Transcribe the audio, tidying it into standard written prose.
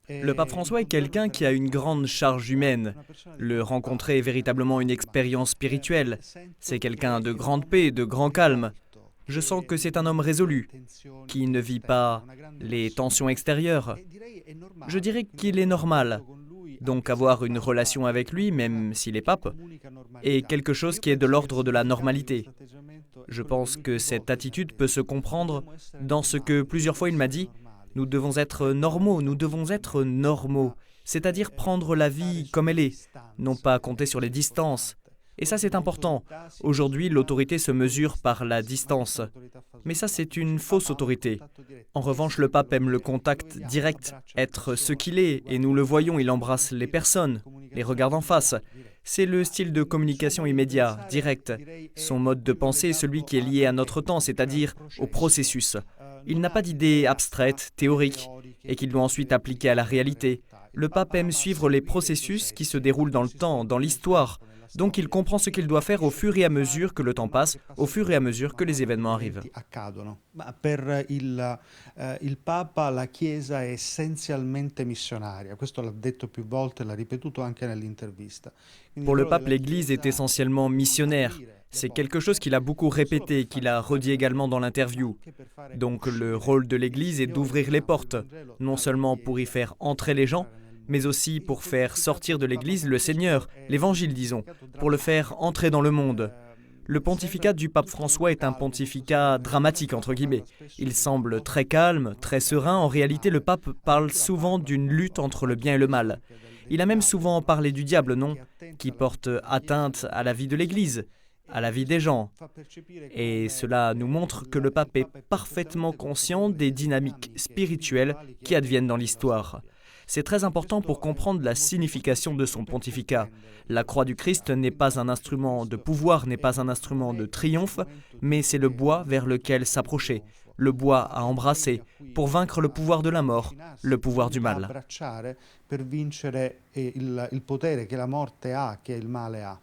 Le pape François est quelqu'un qui a une grande charge humaine. Le rencontrer est véritablement une expérience spirituelle. C'est quelqu'un de grande paix, de grand calme. Je sens que c'est un homme résolu, qui ne vit pas les tensions extérieures. Je dirais qu'il est normal. Donc avoir une relation avec lui, même s'il est pape, est quelque chose qui est de l'ordre de la normalité. Je pense que cette attitude peut se comprendre dans ce que plusieurs fois il m'a dit, nous devons être normaux, c'est-à-dire prendre la vie comme elle est, non pas compter sur les distances. Et ça, c'est important. Aujourd'hui, l'autorité se mesure par la distance. Mais ça, c'est une fausse autorité. En revanche, le pape aime le contact direct, être ce qu'il est, et nous le voyons, il embrasse les personnes, les regarde en face. C'est le style de communication immédiat, direct. Son mode de pensée est celui qui est lié à notre temps, c'est-à-dire au processus. Il n'a pas d'idées abstraites, théoriques, et qu'il doit ensuite appliquer à la réalité. Le pape aime suivre les processus qui se déroulent dans le temps, dans l'histoire. Donc il comprend ce qu'il doit faire au fur et à mesure que le temps passe, au fur et à mesure que les événements arrivent. Il Papa, la Chiesa è essenzialmente missionaria. Questo l'ha detto più volte, l'ha ripetuto anche nell'intervista. Pour le pape, l'Église est essentiellement missionnaire. C'est quelque chose qu'il a beaucoup répété, qu'il a redit également dans l'interview. Donc le rôle de l'Église est d'ouvrir les portes, non seulement pour y faire entrer les gens, mais aussi pour faire sortir de l'Église le Seigneur, l'Évangile disons, pour le faire entrer dans le monde. Le pontificat du pape François est un pontificat dramatique, entre guillemets. Il semble très calme, très serein. En réalité, le pape parle souvent d'une lutte entre le bien et le mal. Il a même souvent parlé du diable, non, qui porte atteinte à la vie de l'Église, à la vie des gens. Et cela nous montre que le pape est parfaitement conscient des dynamiques spirituelles qui adviennent dans l'histoire. C'est très important pour comprendre la signification de son pontificat. La croix du Christ n'est pas un instrument de pouvoir, n'est pas un instrument de triomphe, mais c'est le bois vers lequel s'approcher, le bois à embrasser, pour vaincre le pouvoir de la mort, le pouvoir du mal. Per vincere il potere che la morte ha, che il male ha.